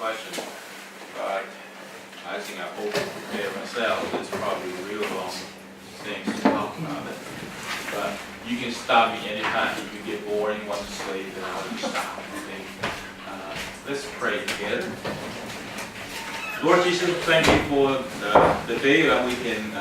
question, but I think I over-prepared myself. It's probably a real long thing to talk about it. But you can stop me anytime. If you get bored and want to sleep, then I'll just stop. Okay? Let's pray together. Lord Jesus, thank you for the day that we can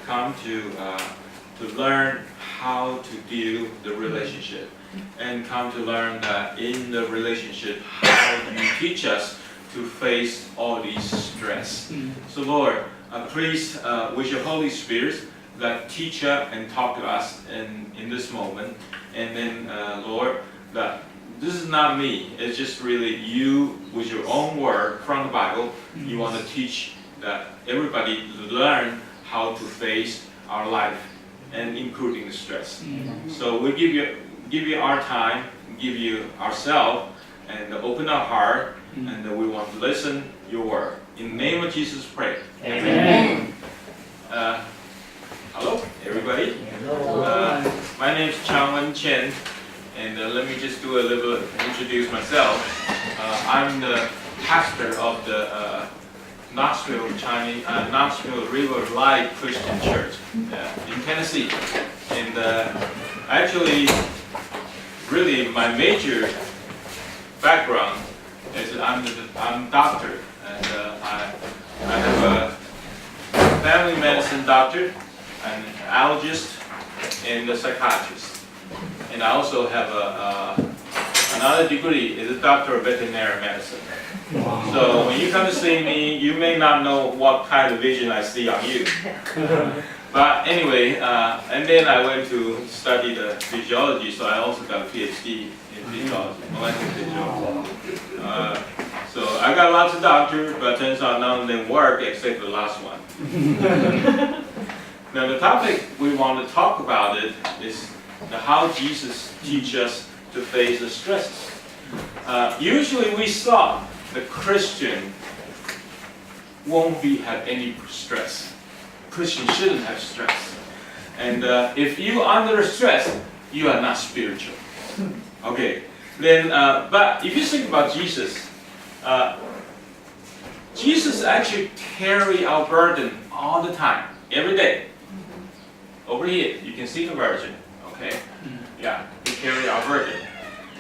come to learn how to deal the relationship, and come to learn that in the relationship how you teach us to face all these stress. So Lord, please with your Holy Spirit that teach us and talk to us in this moment, and then Lord, that this is not me, it's just really you with your own word from the Bible. You want to teach that everybody learn how to face our life, and including the stress. So we give you our time, give you ourselves, and open our heart, and we want to listen your word. In the name of Jesus, pray. Amen. Hello, everybody. Hello. My name is Chang and Chen, and let me just do a little introduce myself. I'm the pastor of the Knoxville River Light Christian Church in Tennessee, and actually, really, my major background is I'm a doctor, and I have a family medicine doctor, an allergist, and a psychiatrist, and I also have another degree is a doctor of veterinary medicine. Wow. So when you come to see me, you may not know what kind of vision I see on you. But anyway, and then I went to study the physiology, so I also got a PhD in physiology, molecular physiology. So I got lots of doctors, but turns out none of them work except the last one. Now the topic we want to talk about is how Jesus teaches us to face the stresses. Usually we thought the Christian won't have any stress. Christian shouldn't have stress. And if you under stress, you are not spiritual. Okay. Then, but if you think about Jesus, Jesus actually carry our burden all the time, every day. Over here, you can see the version. Okay. Yeah, he carry our burden.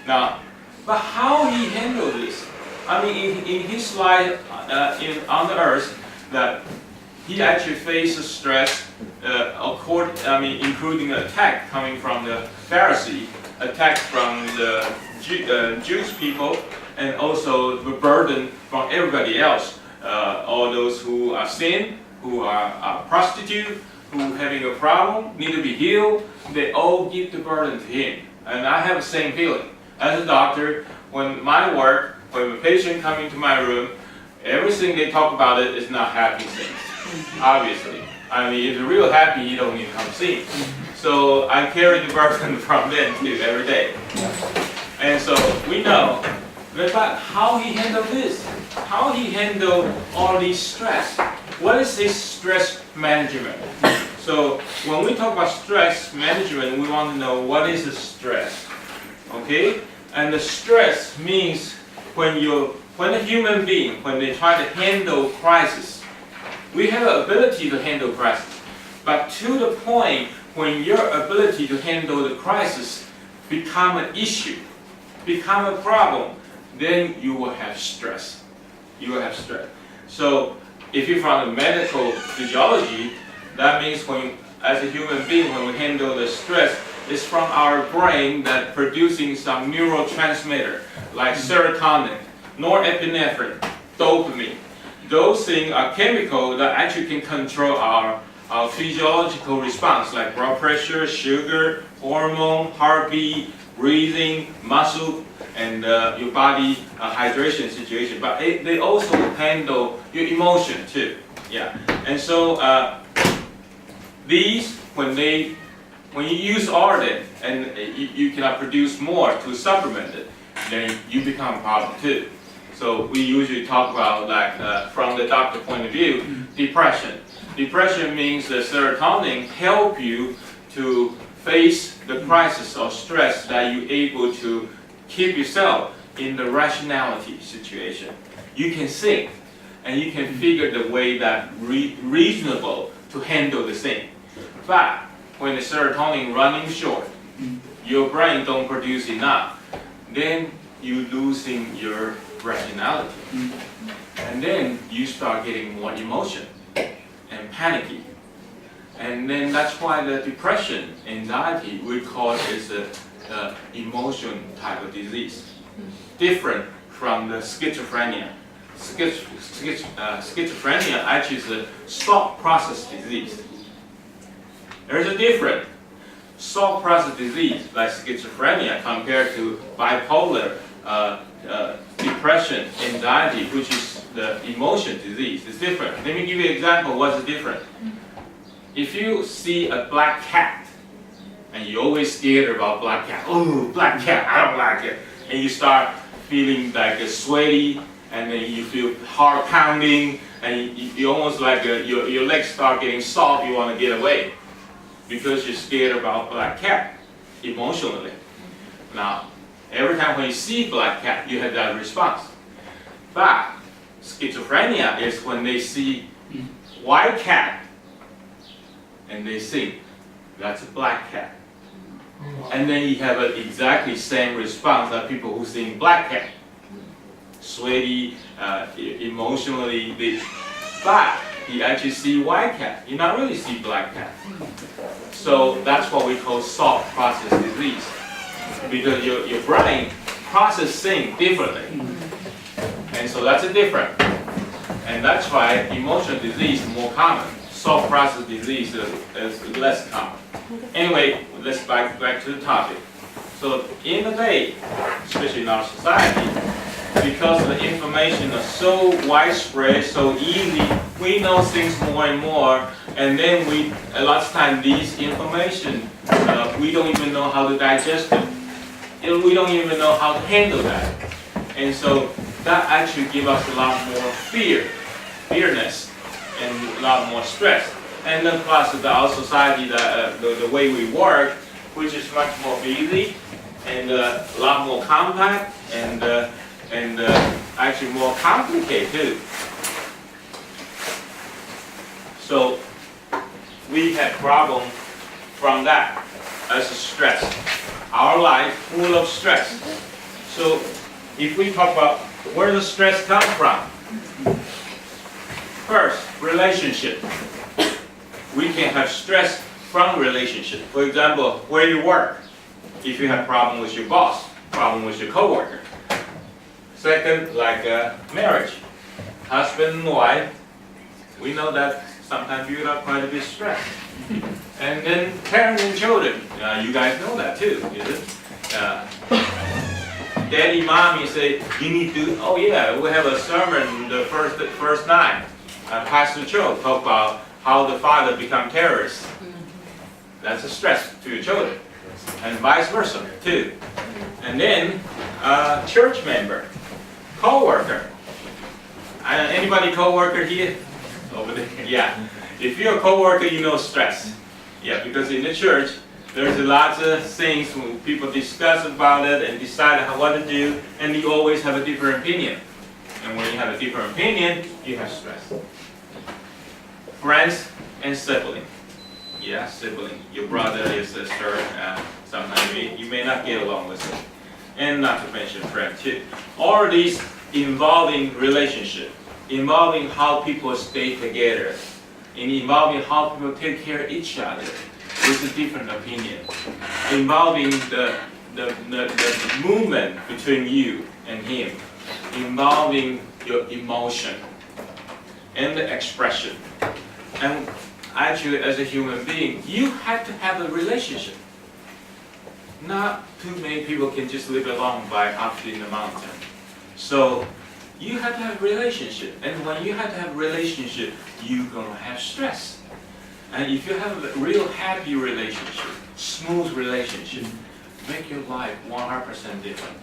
Now, but how he handled this? I mean, in his life on the earth, that he actually faces stress, including an attack coming from the Pharisee, attack from the Jewish people, and also the burden from everybody else. All those who are sin, who are prostitute, who having a problem, need to be healed, they all give the burden to him. And I have the same feeling. As a doctor, when a patient comes into my room, everything they talk about it is not happy things. Obviously. I mean, if you're real happy, you don't need to come see. So I carry the burden from them too, every day. And so we know, but how he handled this, how he handled all these stress. What is his stress management? So when we talk about stress management, we want to know what is the stress. Okay? And the stress means when a human being, when they try to handle crisis, we have the ability to handle crisis. But to the point when your ability to handle the crisis become an issue, become a problem, then you will have stress. You will have stress. So if you're from the medical physiology, that means as a human being, when we handle the stress, it's from our brain that producing some neurotransmitter like serotonin, norepinephrine, dopamine. Those things are chemicals that actually can control our physiological response, like blood pressure, sugar, hormone, heartbeat, breathing, muscle, and your body hydration situation. But they also handle your emotion too. Yeah. And so these, when you use all of it and you cannot produce more to supplement it, then you become a problem too. So we usually talk about, like, from the doctor point of view, depression. Depression means the serotonin help you to face the crisis or stress that you're able to keep yourself in the rationality situation. You can think, and you can figure the way that reasonable to handle the thing. But when the serotonin running short, your brain don't produce enough, then you losing your rationality. And then you start getting more emotion and panicky. And then that's why the depression, anxiety, we call it is a emotion type of disease. Different from the schizophrenia. Schizophrenia actually is a thought process disease. There's a difference. Thought process disease like schizophrenia compared to bipolar, depression, anxiety, which is the emotion disease, is different. Let me give you an example of what's different. If you see a black cat, and you're always scared about black cat, oh, black cat, I don't like it, and you start feeling like sweaty, and then you feel heart pounding, and you almost like your legs start getting soft, you want to get away, because you're scared about black cat, emotionally. Now, every time when you see black cat, you have that response. But schizophrenia is when they see white cat, and they think that's a black cat. And then you have an exactly same response that people who see black cat. Sweaty, emotionally, but you actually see white cat. You not really see black cat. So that's what we call thought process disease. Because your brain processes things differently. And so that's a difference. And that's why emotional disease is more common. Thought process disease is less common. Anyway, let's back to the topic. So in the day, especially in our society, because the information is so widespread, so easy, we know things more and more, and then a lot of times these information, we don't even know how to digest it. We don't even know how to handle that. And so that actually gives us a lot more fearness, and a lot more stress. And then plus our society, the way we work, which is much more busy and a lot more compact and actually more complicated too. So we have problems from that as a stress. Our life full of stress. So if we talk about where does stress come from? First, relationship. We can have stress from relationship. For example, where you work. If you have problem with your boss, problem with your coworker. Second, like marriage. Husband and wife. We know that sometimes build up quite a bit of stress. And then parents and children. You guys know that too, is it? Daddy, mommy say, you need to, oh yeah, we have a sermon the first night. Pastor Cho talked about how the father become terrorist. That's a stress to your children. And vice versa, too. And then, church member, co-worker. Anybody co-worker here? Over there? Yeah. If you're a co-worker, you know stress. Yeah, because in the church, there's lots of things when people discuss about it and decide what to do, and you always have a different opinion. And when you have a different opinion, you have stress. Friends and sibling. Yeah, sibling. Your brother, your sister, sometimes you may not get along with them. And not to mention friends too. All of these involving relationship, involving how people stay together, and involving how people take care of each other with a different opinion, involving the movement between you and him, involving your emotion and the expression. And actually, as a human being, you have to have a relationship. Not too many people can just live alone by up in the mountain. So you have to have a relationship. And when you have to have a relationship, you're going to have stress. And if you have a real happy relationship, smooth relationship, make your life 100% different.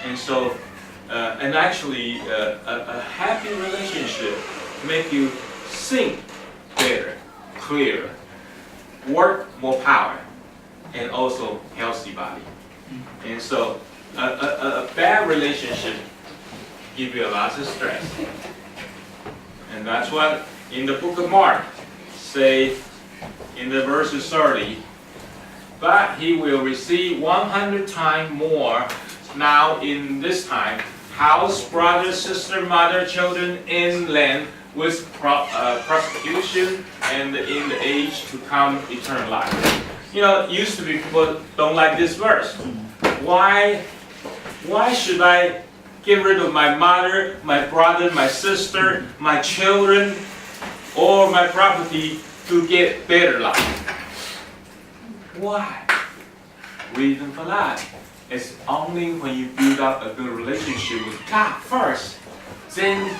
And so, and actually, a happy relationship make you think better, clearer, work more power, and also healthy body. And so A bad relationship gives you a lot of stress. And that's what in the book of Mark say in the verses 30, but he will receive 100 times more now in this time, house, brother, sister, mother, children, in land, with prostitution, and in the age to come, eternal life. You know, it used to be people don't like this verse. Why should I get rid of my mother, my brother, my sister, my children, or my property to get better life? Why? Reason for that is only when you build up a good relationship with God first, then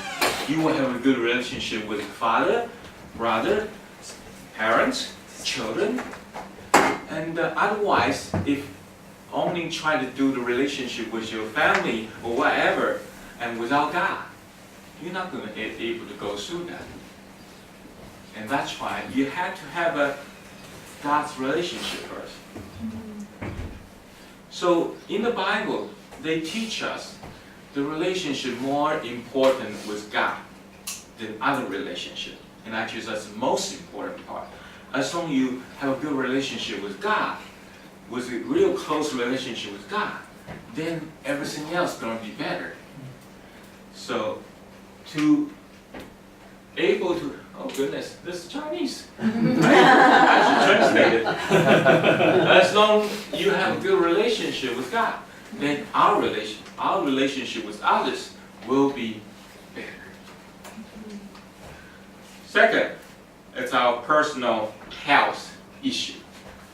you will have a good relationship with father, brother, parents, children. And otherwise, if only try to do the relationship with your family or whatever, and without God, you're not going to be able to go through that. And that's why you have to have a God's relationship first. So in the Bible, they teach us the relationship more important with God than other relationships. And actually that's the most important part. As long as you have a good relationship with God, with a real close relationship with God, then everything else is going to be better. So to able to, oh goodness, this is Chinese. I should translate it. As long as you have a good relationship with God, then our relationship with others will be better. Second, it's our personal health issue,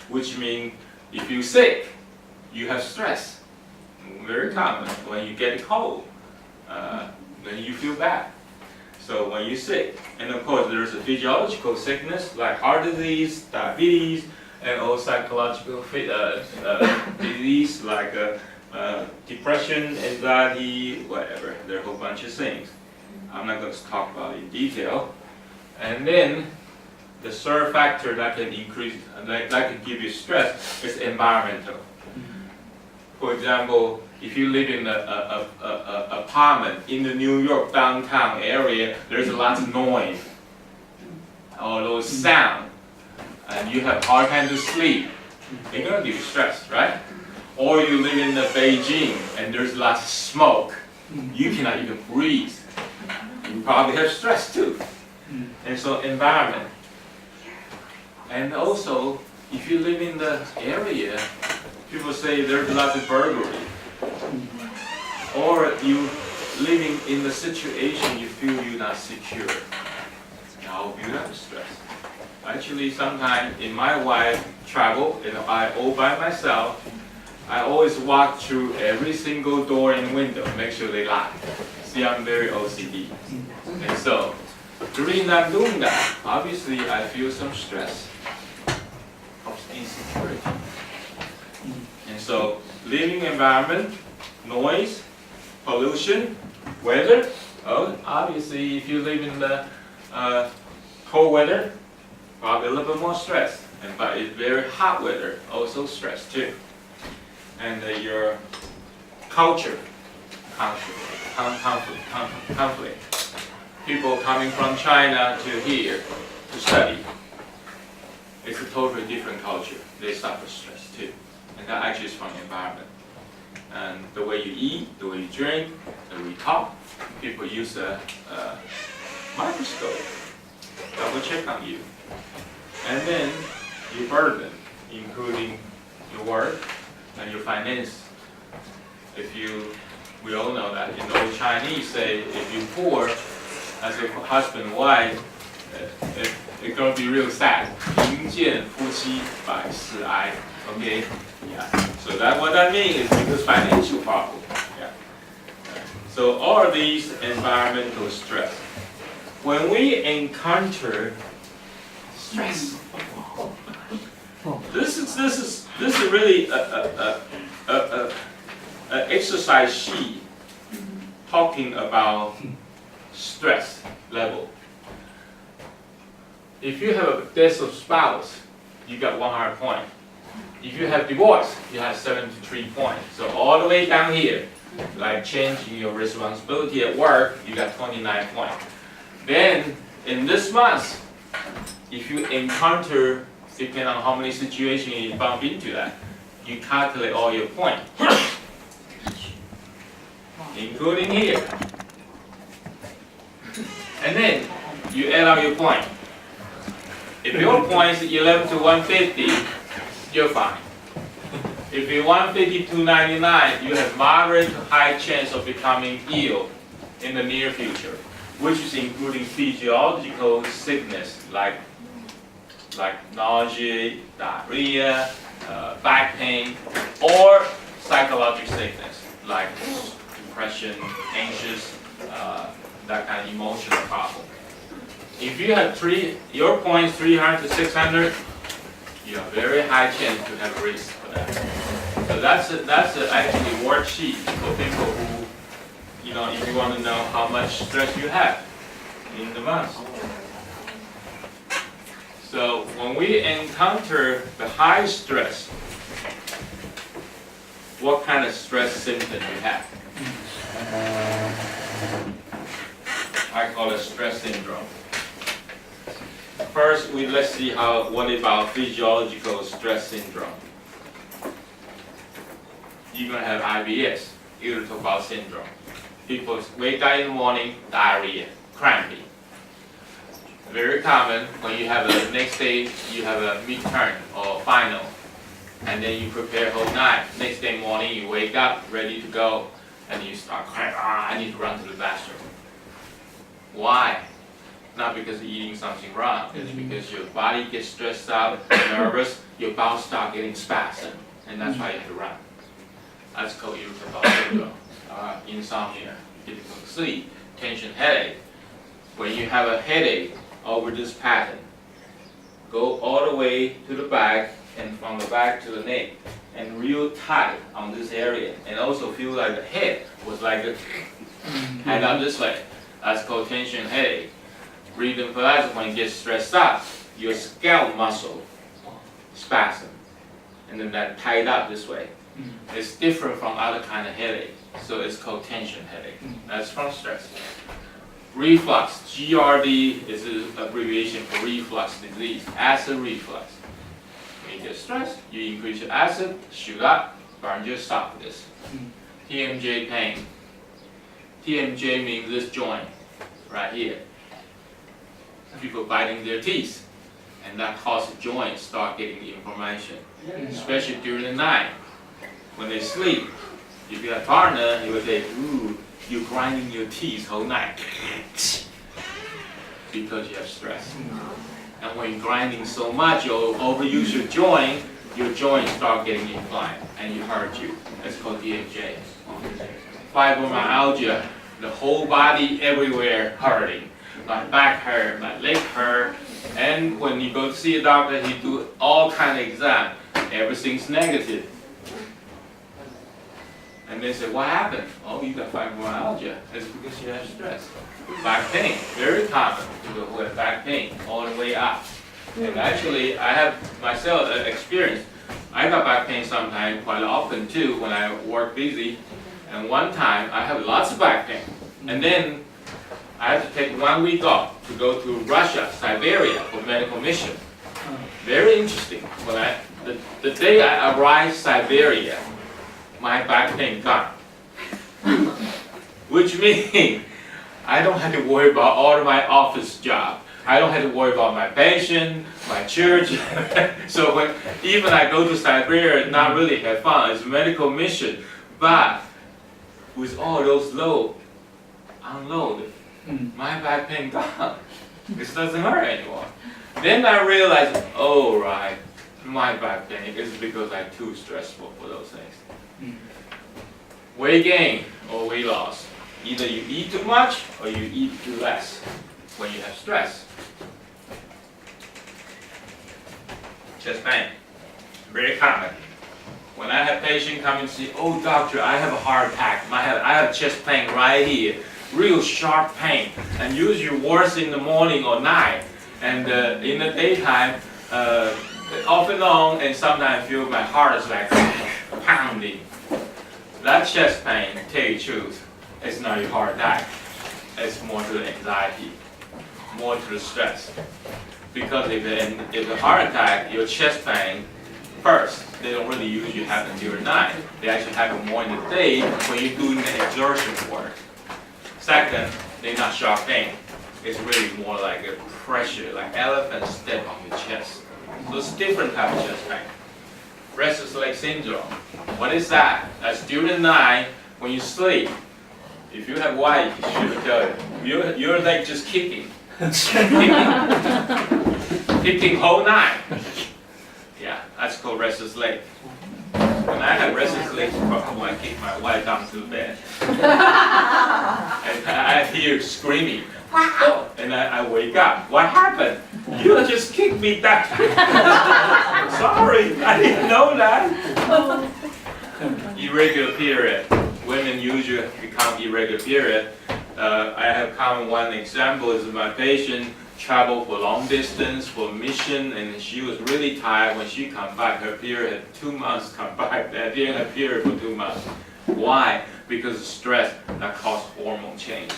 which means if you're sick, you have stress. Very common. When you get a cold, then you feel bad. So when you're sick, and of course there's a physiological sickness like heart disease, diabetes, and also psychological disease like depression, anxiety, whatever. There are a whole bunch of things. I'm not going to talk about it in detail. And then the third factor that can increase, that can give you stress, is environmental. For example, if you live in an apartment in the New York downtown area, there's a lot of noise, all those sound, and you have hard time to sleep. They're gonna give you stress, right? Or you live in Beijing and there's lots of smoke. You cannot even breathe. You probably have stress too. And so environment. And also, if you live in the area, people say there's a lot of burglary. Or you living in the situation you feel you're not secure. Now you have stress. Actually, sometimes in my wife travel, and I all by myself, I always walk through every single door and window, make sure they lock. See, I'm very OCD. And so, during I'm doing that, obviously I feel some stress of insecurity. And so, living environment, noise, pollution, weather. Oh, obviously, if you live in the cold weather, probably a little bit more stress. But it's very hot weather, also stress too. And your culture, conflict. People coming from China to here to study. It's a totally different culture. They suffer stress too. And that actually is from the environment. And the way you eat, the way you drink, the way you talk, people use a microscope, double check on you. And then your burden, including your work and your finance. We all know that in old Chinese say, if you're poor, as a husband and wife, it's going to be real sad. 贫贱夫妻百事哀. Okay? Yeah. So what that means is because financial problem. Yeah. So all of these environmental stress. When we encounter stress, this is really a exercise sheet talking about stress level. If you have a death of spouse, you got 100 points. If you have divorce, you have 73 points. So all the way down here, like changing your responsibility at work, you got 29 points. Then in this month, if you encounter, depending on how many situations you bump into that, you calculate all your points, including here. And then you add up your point. If your point is 11 to 150, you're fine. If you're 150 to 99, you have moderate to high chance of becoming ill in the near future, which is including physiological sickness like nausea, diarrhea, back pain, or psychological sickness like depression, anxious, that kind of emotional problem. If you have your points 300 to 600, you have very high chance to have a risk for that. So that's actually a worksheet for people who, if you want to know how much stress you have in the month. So when we encounter the high stress, what kind of stress symptom you have? I call it stress syndrome. First, let's see what about physiological stress syndrome. You're going to have IBS, irritable bowel syndrome. People wake up in the morning, diarrhea, crampy. Very common when you have the next day, you have a midterm or final, and then you prepare whole night. Next day morning, you wake up, ready to go, and you start crying, I need to run to the bathroom. Why? Not because you're eating something wrong. It's because your body gets stressed out, nervous, your bowel starts getting spasm, and that's why you have to run. That's called irritable bowel syndrome. Insomnia, difficult to sleep, tension, headache. When you have a headache over this pattern, go all the way to the back and from the back to the neck, and real tight on this area, and also feel like the head was like a head on this way. That's called tension headache. Reason for that is when you get stressed out, your scalp muscle spasm, and then that tied up this way. It's different from other kind of headache, so it's called tension headache. That's from stress. Reflux, GRD is an abbreviation for reflux disease, acid reflux. When you get stressed, you increase your acid, sugar, burn your esophagus. TMJ pain. TMJ means this joint right here. People biting their teeth, and that causes joints start getting inflammation, especially during the night. When they sleep, if you have a partner, he will say, ooh, you're grinding your teeth whole night because you have stress. And when you're grinding so much, you'll overuse your joints start getting inflamed, and you hurt you. That's called TMJ. Fibromyalgia, the whole body everywhere hurting. My back hurt, my leg hurt, and when you go to see a doctor, he do all kind of exam. Everything's negative. And they say, what happened? Oh, you got fibromyalgia. It's because you have stress. Back pain, very common. People who have back pain all the way up. And actually, I have myself experience. I got back pain sometimes, quite often too, when I work busy. And one time, I have lots of back pain. And then I had to take 1 week off to go to Russia, Siberia for medical mission. Very interesting. When the day I arrived Siberia, my back pain gone. Which means I don't have to worry about all of my office job. I don't have to worry about my pension, my church. So when even I go to Siberia, not really have fun. It's a medical mission, but with all those load, unload. My back pain gone. This doesn't hurt anymore. Then I realized, oh right, my back pain is because I'm too stressful for those things. Weight gain or weight loss. Either you eat too much or you eat too less when you have stress. Chest pain, very common. When I have patients come and say, oh doctor, I have a heart attack. I have chest pain right here. Real sharp pain, and usually worse in the morning or night, and in the daytime off and on, and sometimes I feel my heart is like pounding. That chest pain, tell you the truth, it's not your heart attack. It's more to the anxiety, more to the stress. Because if a heart attack, your chest pain, first, they don't really usually happen during night. They actually happen more in the day when you're doing the exertion work. Second, they're not sharp pain. It's really more like a pressure, like elephant step on your chest. So it's a different type of chest pain. Restless leg syndrome. What is that? That's during the night when you sleep. If you have wife, she will tell you, your leg just kicking. Kicking whole night. Yeah, that's called restless leg. And I have restless legs when I kick my wife down to the bed. And I hear screaming, wow! And I wake up. What happened? You just kicked me down. Sorry, I didn't know that. Irregular period. Women usually become irregular period. I have common one example is my patient traveled for long distance for mission, and she was really tired when she come back. Her period had 2 months come back. That didn't have period for 2 months. Why? Because of stress that caused hormone change.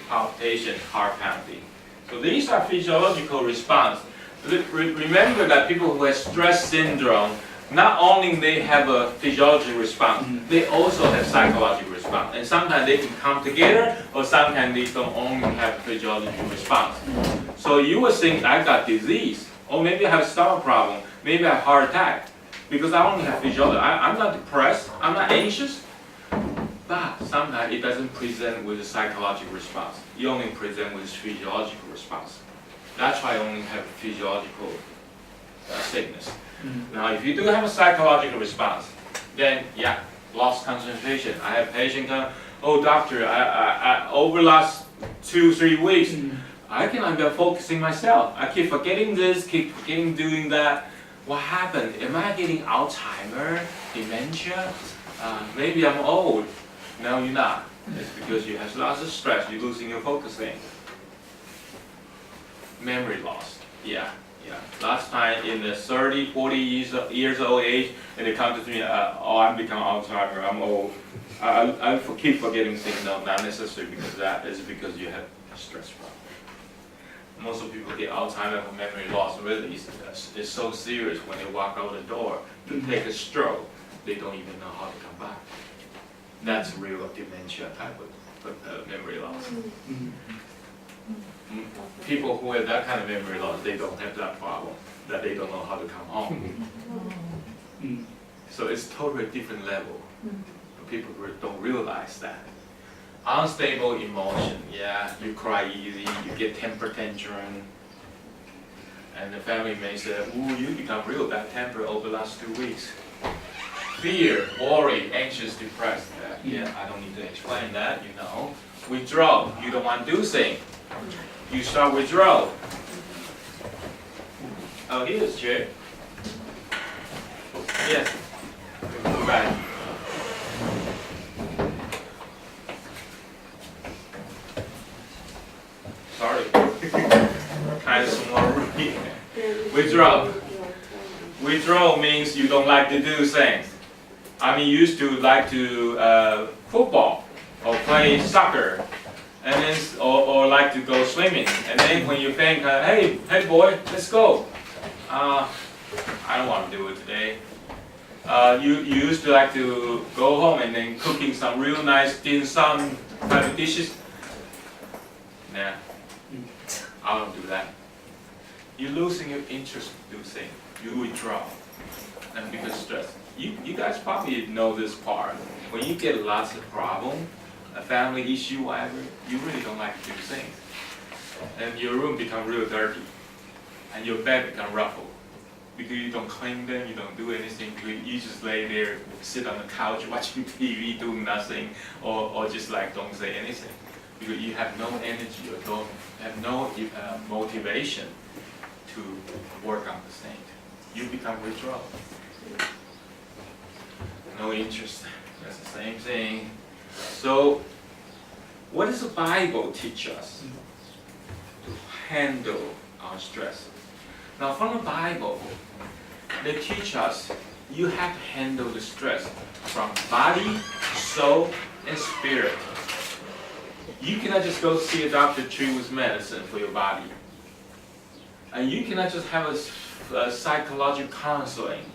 Palpitation, heart pounding. So these are physiological response. Remember that people who have stress syndrome, not only they have a physiological response, they also have psychological response. And sometimes they can come together, or sometimes they don't only have a physiological response. So you would think I got disease, or maybe I have a stomach problem, maybe I have heart attack, because I only have physiology. I'm not depressed, I'm not anxious, but sometimes it doesn't present with a psychological response. You only present with a physiological response. That's why I only have physiological sickness. Now, if you do have a psychological response, then yeah, lost concentration. I have patient come, oh doctor, I over last 2-3 weeks, I cannot be focusing myself. I keep forgetting this, keep forgetting doing that. What happened? Am I getting Alzheimer, dementia? Maybe I'm old. No, you're not. It's because you have lots of stress. You're losing your focusing. Memory loss. Yeah. Last time in the 30, 40 years old age, and they come to me, oh, I'm becoming Alzheimer, I'm old. I keep forgetting things. No, not necessarily because of that. It's because you have a stress problem. Most of people get Alzheimer from memory loss. Really, it's so serious when they walk out the door to take a stroke, they don't even know how to come back. That's real dementia type of memory loss. People who have that kind of memory loss, they don't have that problem, that they don't know how to come home. So it's totally different level. People who don't realize that. Unstable emotion, yeah, you cry easy, you get temper tantrum, and the family may say, ooh, you become real bad temper over the last 2 weeks. Fear, worry, anxious, depressed. Yeah, I don't need to explain that, you know. Withdrawal, you don't want to do things. You start withdrawal. Oh, here's Jay. Yes. Right. Sorry. Kind of small. Withdrawal. Withdrawal means you don't like to do things. I mean, you used to like to football or play soccer, and then or like to go swimming. And then when you think, hey boy, let's go. I don't want to do it today. You used to like to go home and then cooking some real nice dim sum type of dishes. Nah, I don't do that. You're losing your interest to do things. You withdraw, and because stress. You guys probably know this part. When you get lots of problems, a family issue, whatever, you really don't like to do things. And your room becomes real dirty. And your bed becomes ruffled. Because you don't clean them, you don't do anything. You just lay there, sit on the couch watching TV, doing nothing, or just like don't say anything. Because you have no energy or don't have no motivation to work on the thing. You become withdrawal. No interest. That's the same thing. So, what does the Bible teach us to handle our stress? Now, from the Bible, they teach us you have to handle the stress from body, soul, and spirit. You cannot just go see a doctor treat with medicine for your body. And you cannot just have a psychological counseling,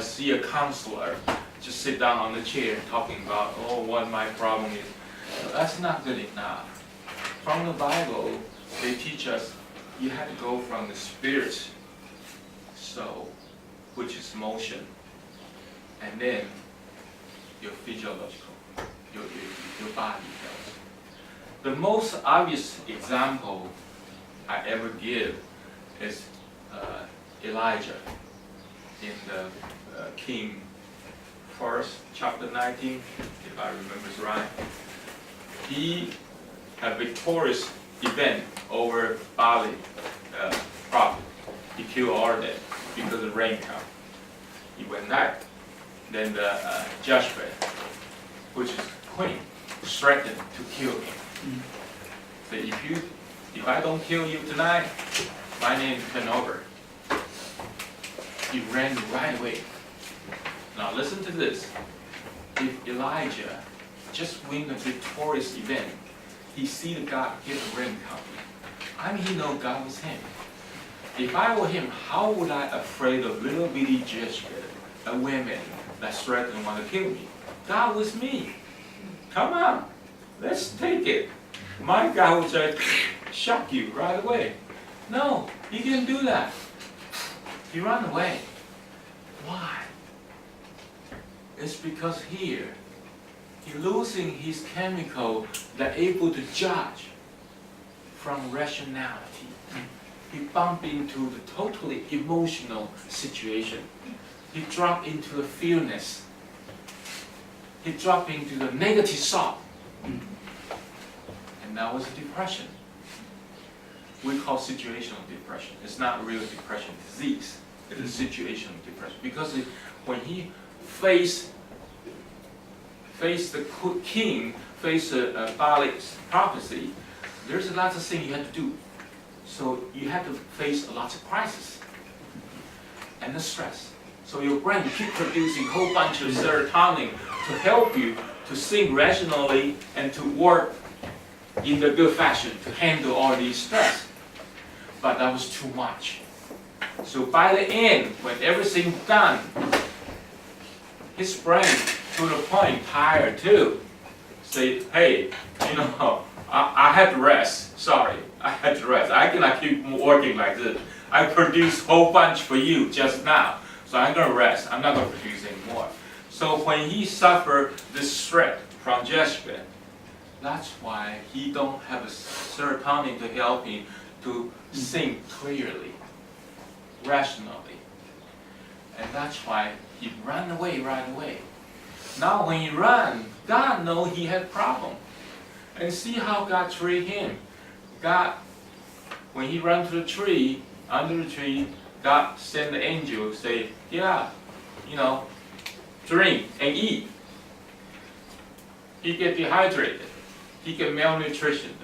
see a counselor, just sit down on the chair talking about, oh, what my problem is. That's not good enough. From the Bible, they teach us you have to go from the spirit, soul, which is motion, and then your physiological, your body health. The most obvious example I ever give is Elijah in the King 1st, chapter 19, if I remember right. He had a victorious event over Bali prophet. He killed all of them because the rain came. He went back. Then the Jezebel, which is queen, threatened to kill him. Said, if I don't kill you tonight, my name is Chen over. He ran right away. Now listen to this. If Elijah just win a victorious event, he see the God get the rain coming. I mean, he know God was him. If I were him, how would I afraid of little bitty Jezebel, a woman that threatened and want to kill me? God was me. Come on, let's take it. My God would just shock you right away. No, he didn't do that. He ran away. Why? It's because here, he losing his chemical that able to judge from rationality. He bumped into the totally emotional situation. He dropped into the fearness. He dropped into the negative thought. And that was depression. We call situational depression. It's not real depression disease. It is situational depression. Because when he faced the king, faced a Baal's prophecy, there's a lot of things you have to do. So you have to face a lot of crisis and the stress. So your brain keep producing a whole bunch of serotonin to help you to think rationally and to work in the good fashion to handle all these stress. But that was too much. So by the end, when everything's done, his brain to the point tired too. Say, hey, I had to rest. Sorry, I had to rest. I cannot keep working like this. I produced a whole bunch for you just now. So I'm going to rest. I'm not going to produce anymore. So when he suffered this threat from Jezebel, that's why he don't have a serotonin to help him to think clearly, rationally. And that's why he ran away right away. Now when he ran, God knows he had problem. And see how God treated him. God, when he ran to the tree, under the tree, God sent the angel, say, yeah, drink and eat. He get dehydrated. He get malnutrition.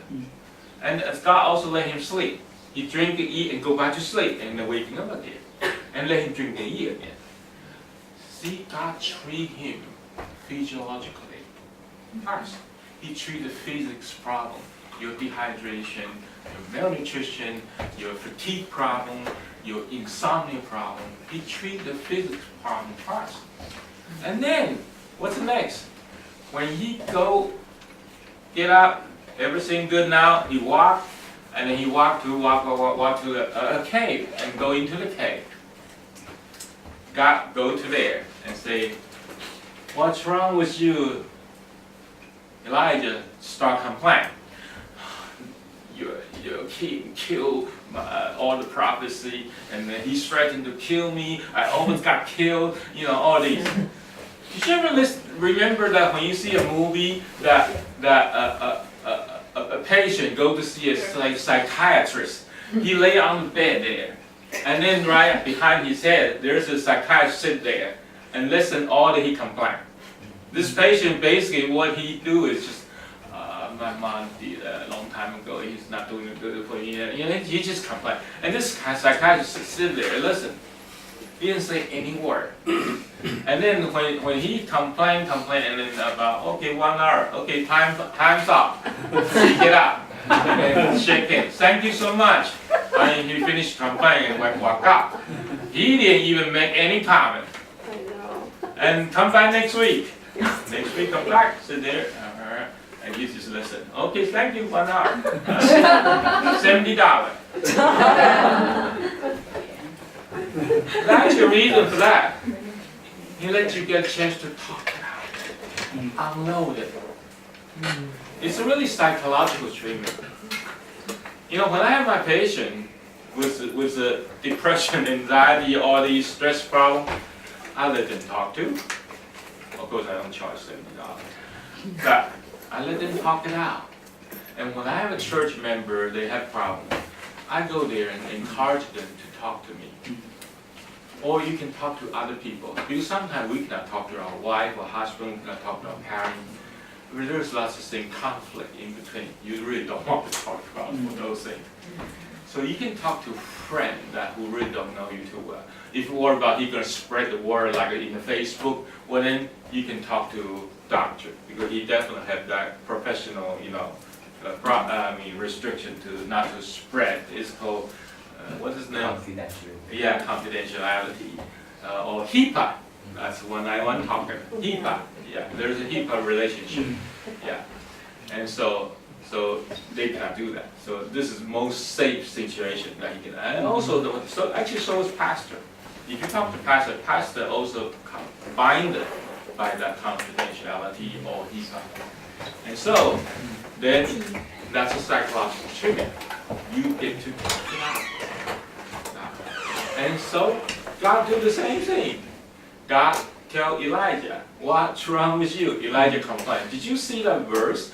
And God also let him sleep. He drink and eat and go back to sleep and then waking up again. And let him drink and eat again. See, God treat him physiologically. First, he treat the physics problem, your dehydration, your malnutrition, your fatigue problem, your insomnia problem. He treat the physics problem first. And then, what's next? When he get up, everything good now, he walk, and then he walk to a cave and go into the cave. God go to there and say, what's wrong with you? Elijah start complaining. Your king killed all the prophecy, and then he threatened to kill me. I almost got killed. All these. Did you ever remember that when you see a movie that a patient go to see a psychiatrist, he lay on the bed there, and then right behind his head there's a psychiatrist sit there and listen all that he complain. This patient basically what he do is just my mom did a long time ago. He's not doing it good for me. He just complain, and this psychiatrist sit there and listen. He didn't say any word. And then when he complained, and then about, okay, 1 hour, okay, time's up. Get up and shake hands. Thank you so much. And he finished complaining and walk out. He didn't even make any comment. I know. And come back next week. Next week, come back, sit there, and you just listen. Okay, thank you, 1 hour. $70. That's the reason for that. He lets you get a chance to talk it out, unload it. It's a really psychological treatment. You know, when I have my patient with depression, anxiety, all these stress problems, I let them talk to. Of course, I don't charge $70, but I let them talk it out. And when I have a church member, they have problems, I go there and encourage them to talk to me. Or you can talk to other people. Because sometimes we cannot talk to our wife or husband, we cannot talk to our parents. There's lots of things, conflict in between. You really don't want to talk about those things. So you can talk to a friend that who really don't know you too well. If you worry about he's going to spread the word like in the Facebook, well then you can talk to doctor because he definitely have that professional, restriction to not to spread. It's called what's his name? Confidential. Yeah, confidentiality or HIPAA. That's when I want talking. HIPAA. Yeah, there's a HIPAA relationship. Yeah, and so they cannot do that. So this is most safe situation that he can. And also, so is pastor. If you talk to pastor also binded by that confidentiality or HIPAA. And so then that's a psychological treatment. You get to talk it out. And so God do the same thing. God tell Elijah, what's wrong with you? Elijah complained. Did you see that verse?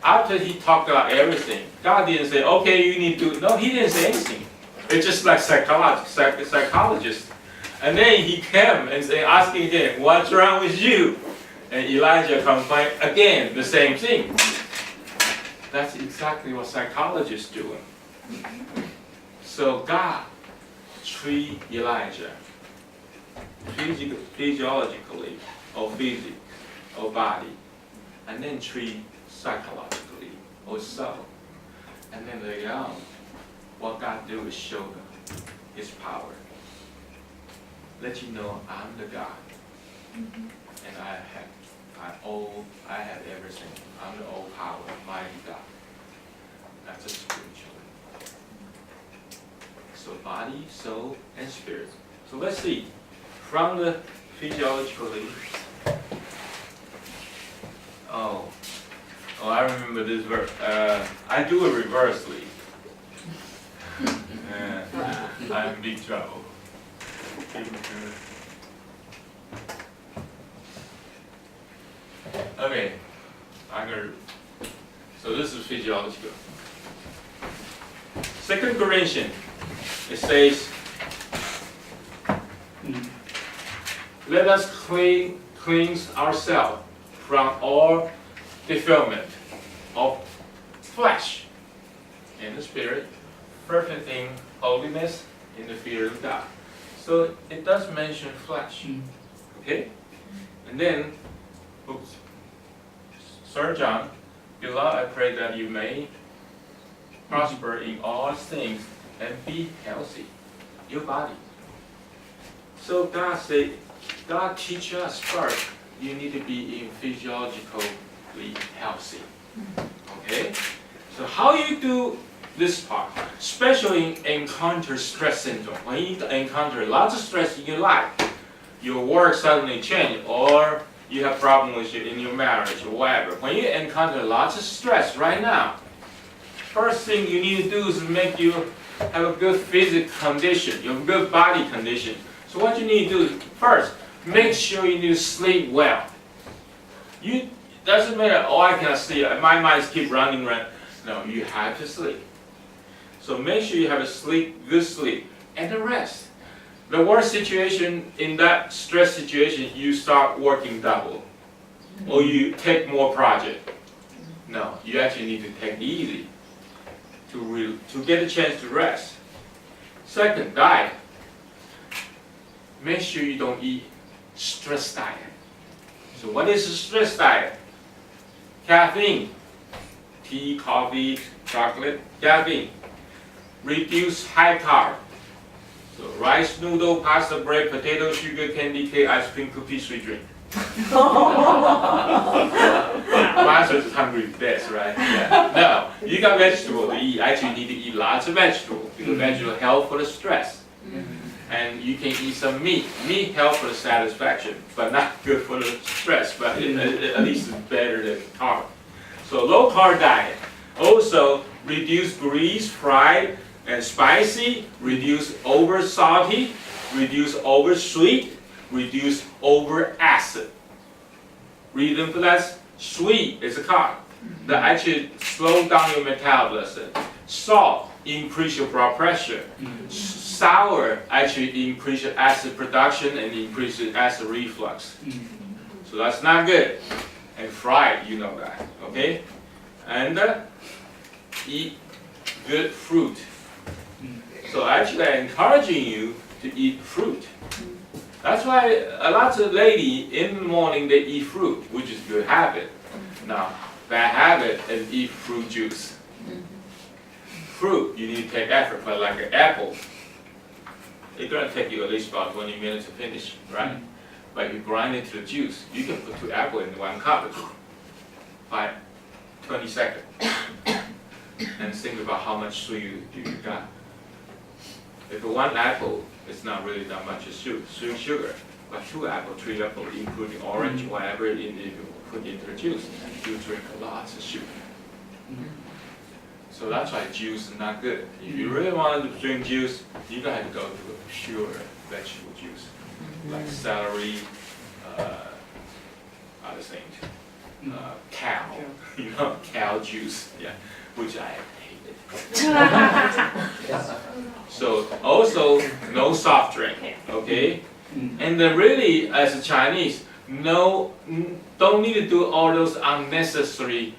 After he talked about everything, God didn't say, okay, you need to, no, he didn't say anything. It's just like psychologist. And then he came and say, asking again, what's wrong with you? And Elijah complained again, the same thing. That's exactly what psychologists doing. So God treat Elijah physiologically or physic or body, and then treat psychologically or soul. And then later on, what God do is show them His power. Let you know I'm the God, and I have everything. I'm the all power, mighty God. That's a spiritual. So body, soul, and spirit. So let's see. From the physiologically. I remember this verse. I do it reversely. I'm in big trouble. Okay, so this is physiological. 2 Corinthians, it says, let us cleanse ourselves from all defilement of flesh and the spirit, perfecting holiness in the fear of God. So it does mention flesh. Okay? And then, 3 John, beloved, I pray that you may prosper in all things and be healthy. Your body. So God teach us first, you need to be in physiologically healthy. Okay? So how you do this part, especially in encounter stress syndrome. When you encounter lots of stress in your life, your work suddenly change, or you have problems in your marriage or whatever. When you encounter lots of stress right now, first thing you need to do is make you have a good physical condition, your good body condition. So what you need to do is first, make sure you need to sleep well. You doesn't matter, oh, I cannot sleep, my mind keep running around. No, you have to sleep. So make sure you have a good sleep, and the rest. The worst situation, in that stress situation, you start working double. Or you take more project. No, you actually need to take it easy to get a chance to rest. Second, diet. make sure you don't eat stress diet. So what is a stress diet? Caffeine, tea, coffee, chocolate, caffeine. Reduce high carb. So rice, noodle, pasta, bread, potato, sugar, candy, cake, ice cream, cookies, sweet drink. Master is hungry best, right? Yeah. No, you got vegetable to eat. Actually, you need to eat lots of vegetables because vegetables help for the stress. And you can eat some meat. Meat helps for the satisfaction, but not good for the stress. But at least it's better than carb. So low carb diet. Also reduce grease, fried and spicy. Reduce over salty. Reduce over sweet. Reduce over acid. Reason for that: sweet is a carb that actually slows down your metabolism. Salt increase your blood pressure. Sour actually increase your acid production and increase your acid reflux. So that's not good. And fried, you know that, okay? And eat good fruit. So actually, I'm encouraging you to eat fruit. That's why a lot of ladies in the morning they eat fruit, which is a good habit. Now, bad habit is eat fruit juice. Fruit, you need to take effort, but like an apple, it's gonna take you at least about 20 minutes to finish, right? But if you grind it to the juice, you can put 2 apples in 1 cup, 20 seconds. And think about how much sweet you got. If 1 apple, it's not really that much sweet sugar, but 2 apples, 3 apples, including orange, whatever you put into the juice, you drink a lot of sugar. So that's why juice is not good. If you really want to drink juice, you're going to have to go to a pure vegetable juice, like celery, other things, cow, cow juice, yeah, which I hated. So also no soft drink, okay? And then really, as a Chinese, don't need to do all those unnecessary